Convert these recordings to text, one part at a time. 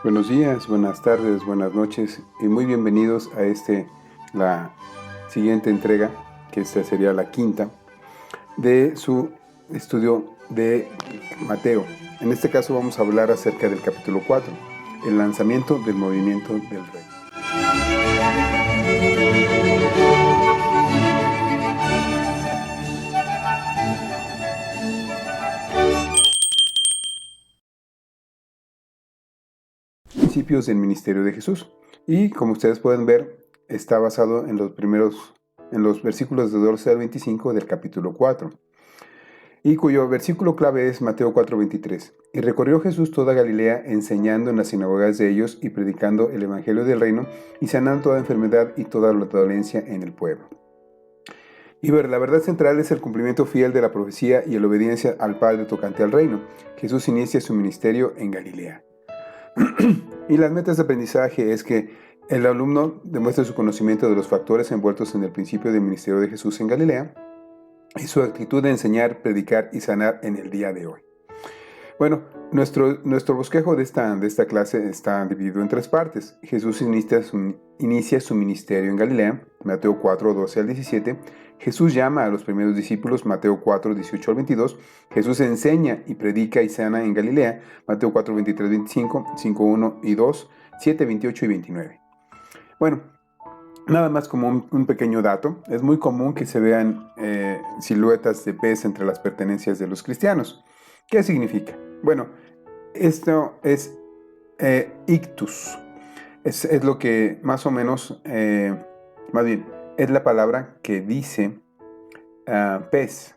Buenos días, buenas tardes, buenas noches y muy bienvenidos a la siguiente entrega, que esta sería la quinta, de su estudio de Mateo. En este caso vamos a hablar acerca del capítulo 4, el lanzamiento del movimiento del rey. Principios del ministerio de Jesús. Y como ustedes pueden ver, está basado en los versículos de 12 al 25 del capítulo 4. Y cuyo versículo clave es Mateo 4:23. Y recorrió Jesús toda Galilea, enseñando en las sinagogas de ellos y predicando el evangelio del reino y sanando toda enfermedad y toda la dolencia en el pueblo. Y la verdad central es el cumplimiento fiel de la profecía y la obediencia al Padre tocante al reino. Jesús inicia su ministerio en Galilea. Y las metas de aprendizaje es que el alumno demuestre su conocimiento de los factores envueltos en el principio del ministerio de Jesús en Galilea y su actitud de enseñar, predicar y sanar en el día de hoy. Bueno, nuestro bosquejo de esta clase está dividido en tres partes. Jesús inicia su ministerio en Galilea, Mateo 4, 12 al 17. Jesús llama a los primeros discípulos, Mateo 4, 18 al 22. Jesús enseña y predica y sana en Galilea, Mateo 4, 23, 25, 5, 1 y 2, 7, 28 y 29. Bueno, nada más como un pequeño dato, es muy común que se vean siluetas de pez entre las pertenencias de los cristianos. ¿Qué significa? Bueno, esto es ictus. Es lo que más o menos, más bien, es la palabra que dice pez.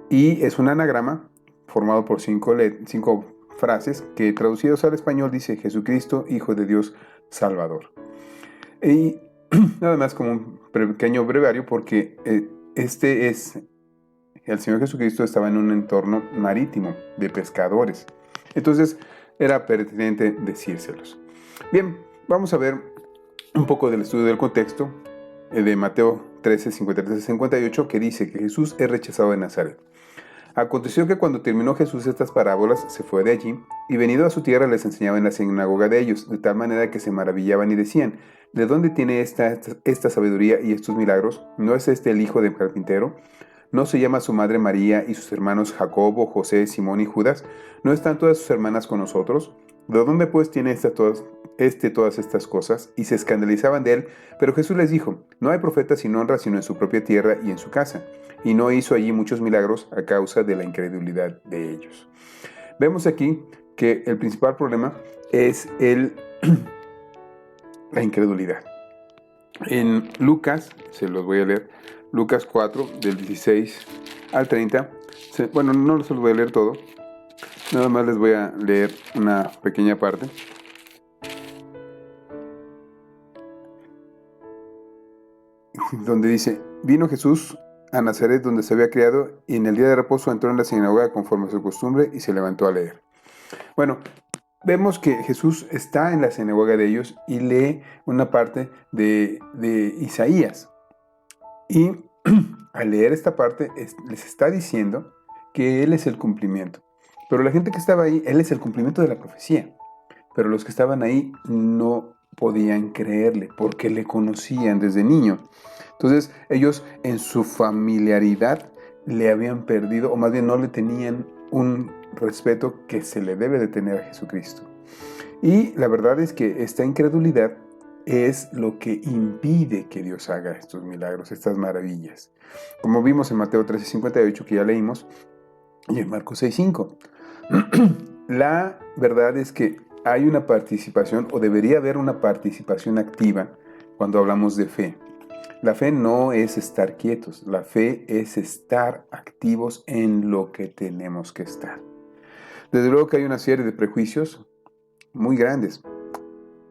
Y es un anagrama formado por cinco frases que traducidos al español dice Jesucristo, Hijo de Dios, Salvador. Y nada más como un pequeño breviario porque el Señor Jesucristo estaba en un entorno marítimo de pescadores. Entonces era pertinente decírselos. Bien, vamos a ver un poco del estudio del contexto de Mateo 13, 53 a 58, que dice que Jesús es rechazado de Nazaret. Aconteció que cuando terminó Jesús estas parábolas, se fue de allí, y venido a su tierra les enseñaba en la sinagoga de ellos, de tal manera que se maravillaban y decían: ¿de dónde tiene esta sabiduría y estos milagros? ¿No es este el hijo del carpintero? ¿No se llama su madre María y sus hermanos Jacobo, José, Simón y Judas? ¿No están todas sus hermanas con nosotros? ¿De dónde pues tiene todas estas cosas? Y se escandalizaban de él, pero Jesús les dijo: no hay profeta sin honra sino en su propia tierra y en su casa. Y no hizo allí muchos milagros a causa de la incredulidad de ellos. Vemos aquí que el principal problema es la incredulidad. En Lucas, se los voy a leer, Lucas 4, del 16 al 30. Bueno, no los voy a leer todo, nada más les voy a leer una pequeña parte. Donde dice: vino Jesús a Nazaret, donde se había criado, y en el día de reposo entró en la sinagoga conforme a su costumbre y se levantó a leer. Bueno, vemos que Jesús está en la sinagoga de ellos y lee una parte de Isaías. Y al leer esta parte les está diciendo que Él es el cumplimiento. Pero la gente que estaba ahí, Él es el cumplimiento de la profecía. Pero los que estaban ahí no podían creerle porque le conocían desde niño. Entonces ellos en su familiaridad le habían perdido, o más bien no le tenían un respeto que se le debe de tener a Jesucristo. Y la verdad es que esta incredulidad es lo que impide que Dios haga estos milagros, estas maravillas. Como vimos en Mateo 13:58, que ya leímos, y en Marcos 6:5. La verdad es que hay una participación, o debería haber una participación activa cuando hablamos de fe. La fe no es estar quietos, la fe es estar activos en lo que tenemos que estar. Desde luego que hay una serie de prejuicios muy grandes.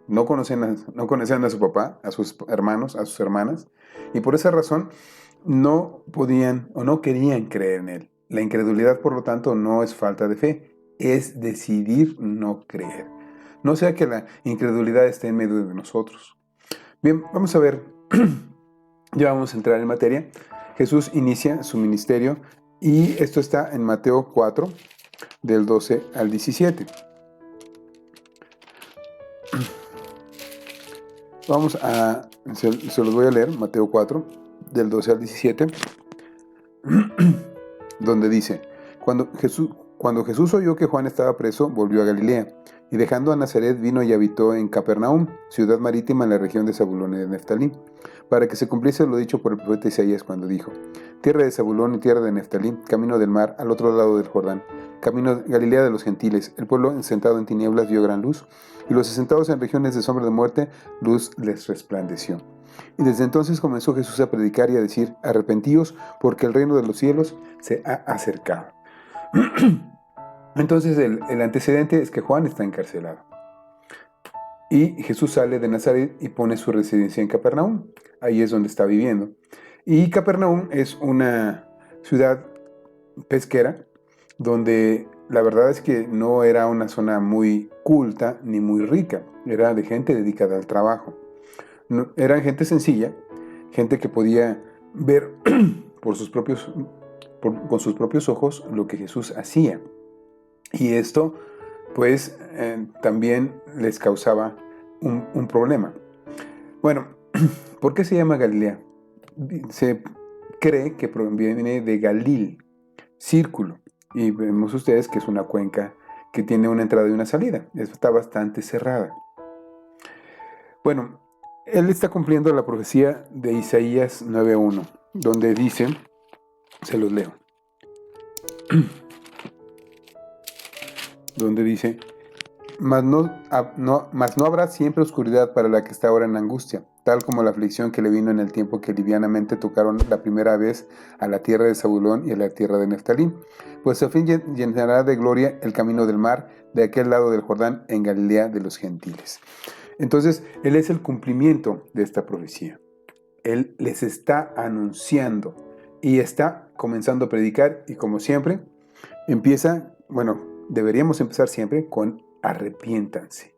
No conocían a su papá, a sus hermanos, a sus hermanas, y por esa razón no podían o no querían creer en él. La incredulidad, por lo tanto, no es falta de fe, es decidir no creer. No sea que la incredulidad esté en medio de nosotros. Bien, vamos a ver, ya vamos a entrar en materia. Jesús inicia su ministerio y esto está en Mateo 4, del 12 al 17. Se los voy a leer, Mateo 4, del 12 al 17, donde dice, cuando Jesús oyó que Juan estaba preso, volvió a Galilea, y dejando a Nazaret vino y habitó en Capernaum, ciudad marítima en la región de Zabulón y de Neftalí, para que se cumpliese lo dicho por el profeta Isaías cuando dijo, tierra de Zabulón y tierra de Neftalí, camino del mar, al otro lado del Jordán, camino de Galilea de los gentiles, el pueblo sentado en tinieblas vio gran luz, y los asentados en regiones de sombra de muerte, luz les resplandeció. Y desde entonces comenzó Jesús a predicar y a decir, arrepentíos, porque el reino de los cielos se ha acercado. Entonces el antecedente es que Juan está encarcelado. Y Jesús sale de Nazaret y pone su residencia en Capernaum. Ahí es donde está viviendo. Y Capernaum es una ciudad pesquera, donde la verdad es que no era una zona muy culta ni muy rica. Era de gente dedicada al trabajo. No, eran gente sencilla, gente que podía ver con sus propios ojos lo que Jesús hacía. Y esto, pues, también les causaba un problema. Bueno, ¿por qué se llama Galilea? Se cree que proviene de Galil, círculo. Y vemos ustedes que es una cuenca que tiene una entrada y una salida. Está bastante cerrada. Bueno, él está cumpliendo la profecía de Isaías 9:1, donde dice, se los leo, donde dice, mas no habrá siempre oscuridad para la que está ahora en angustia, tal como la aflicción que le vino en el tiempo que livianamente tocaron la primera vez a la tierra de Zabulón y a la tierra de Neftalí, pues a fin llenará de gloria el camino del mar de aquel lado del Jordán en Galilea de los gentiles. Entonces, él es el cumplimiento de esta profecía. Él les está anunciando y está comenzando a predicar y como siempre, deberíamos empezar siempre con arrepiéntanse.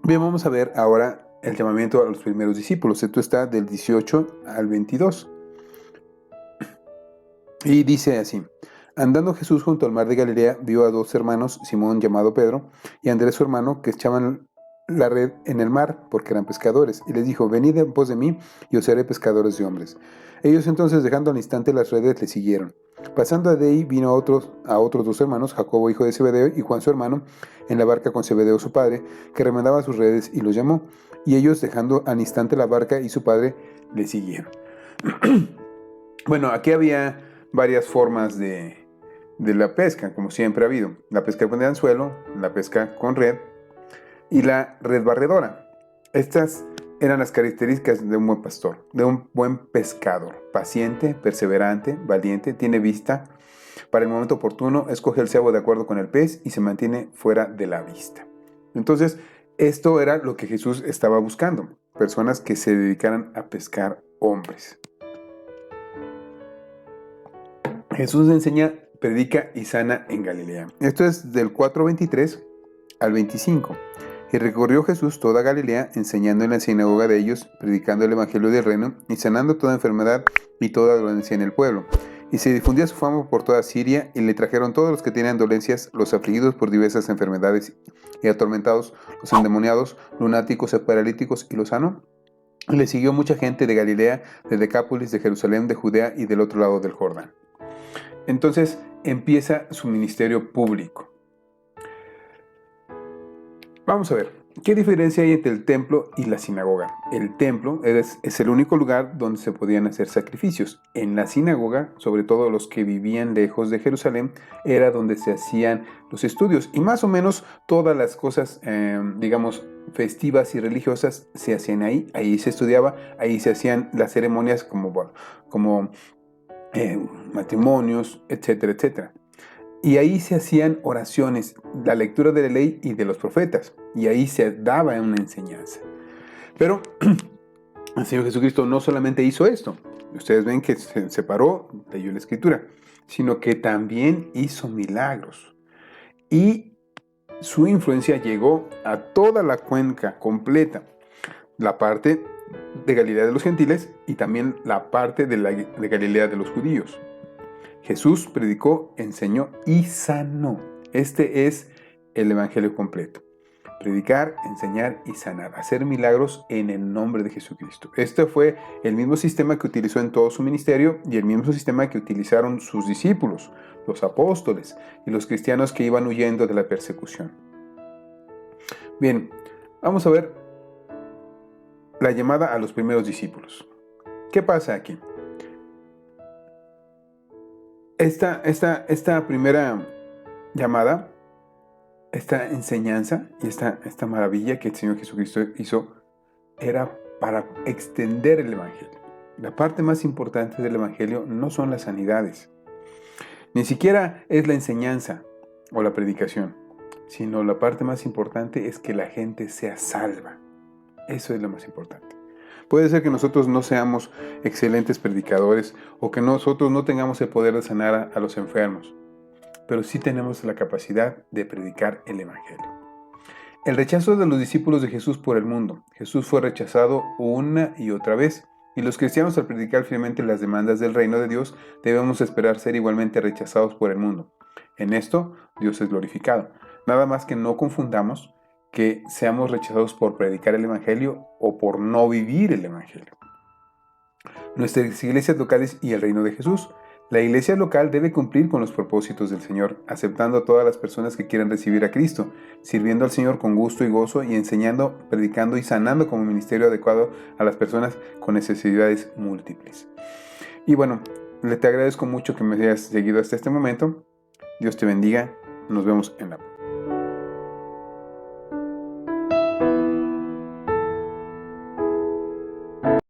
Bien, vamos a ver ahora el llamamiento a los primeros discípulos. Esto está del 18 al 22. Y dice así, andando Jesús junto al mar de Galilea, vio a dos hermanos, Simón llamado Pedro, y Andrés su hermano, que echaban la red en el mar, porque eran pescadores, y les dijo, venid en pos de mí, y os haré pescadores de hombres. Ellos entonces, dejando al instante las redes, le siguieron. Pasando de ahí, vino a otros dos hermanos, Jacobo hijo de Zebedeo, y Juan su hermano, en la barca con Zebedeo su padre, que remendaba sus redes, y los llamó. Y ellos, dejando al instante la barca y su padre, le siguieron. Bueno, aquí había varias formas de la pesca, como siempre ha habido. La pesca con anzuelo, la pesca con red y la red barredora. Estas eran las características de un buen pastor, de un buen pescador. Paciente, perseverante, valiente, tiene vista. Para el momento oportuno, escoge el cebo de acuerdo con el pez y se mantiene fuera de la vista. Entonces, esto era lo que Jesús estaba buscando. Personas que se dedicaran a pescar hombres. Jesús enseña, predica y sana en Galilea. Esto es del 4:23 al 25. Y recorrió Jesús toda Galilea, enseñando en la sinagoga de ellos, predicando el evangelio del reino y sanando toda enfermedad y toda dolencia en el pueblo. Y se difundía su fama por toda Siria, y le trajeron todos los que tenían dolencias, los afligidos por diversas enfermedades y atormentados, los endemoniados, lunáticos, paralíticos, y los sanó. Y le siguió mucha gente de Galilea, de Decápolis, de Jerusalén, de Judea y del otro lado del Jordán. Entonces empieza su ministerio público. Vamos a ver, ¿qué diferencia hay entre el templo y la sinagoga? El templo es el único lugar donde se podían hacer sacrificios. En la sinagoga, sobre todo los que vivían lejos de Jerusalén, era donde se hacían los estudios. Y más o menos todas las cosas, festivas y religiosas se hacían ahí. Ahí se estudiaba, ahí se hacían las ceremonias como matrimonios, etcétera, etcétera. Y ahí se hacían oraciones, la lectura de la ley y de los profetas. Y ahí se daba una enseñanza. Pero el Señor Jesucristo no solamente hizo esto. Ustedes ven que se separó, leyó la escritura, sino que también hizo milagros. Y su influencia llegó a toda la cuenca completa. La parte de Galilea de los gentiles y también la parte de Galilea de los judíos. Jesús predicó, enseñó y sanó. Este es el evangelio completo. Predicar, enseñar y sanar. Hacer milagros en el nombre de Jesucristo. Este fue el mismo sistema que utilizó en todo su ministerio y el mismo sistema que utilizaron sus discípulos, los apóstoles y los cristianos que iban huyendo de la persecución. Bien, vamos a ver la llamada a los primeros discípulos. ¿Qué pasa aquí? Esta primera llamada, esta enseñanza y esta maravilla que el Señor Jesucristo hizo era para extender el Evangelio. La parte más importante del Evangelio no son las sanidades, ni siquiera es la enseñanza o la predicación, sino la parte más importante es que la gente sea salva. Eso es lo más importante. Puede ser que nosotros no seamos excelentes predicadores o que nosotros no tengamos el poder de sanar a los enfermos, pero sí tenemos la capacidad de predicar el Evangelio. El rechazo de los discípulos de Jesús por el mundo. Jesús fue rechazado una y otra vez, y los cristianos al predicar fielmente las demandas del reino de Dios debemos esperar ser igualmente rechazados por el mundo. En esto, Dios es glorificado. Nada más que no confundamos que seamos rechazados por predicar el Evangelio o por no vivir el Evangelio. Nuestras iglesias locales y el reino de Jesús. La iglesia local debe cumplir con los propósitos del Señor, aceptando a todas las personas que quieran recibir a Cristo, sirviendo al Señor con gusto y gozo y enseñando, predicando y sanando como ministerio adecuado a las personas con necesidades múltiples. Y bueno, te agradezco mucho que me hayas seguido hasta este momento. Dios te bendiga. Nos vemos en la próxima.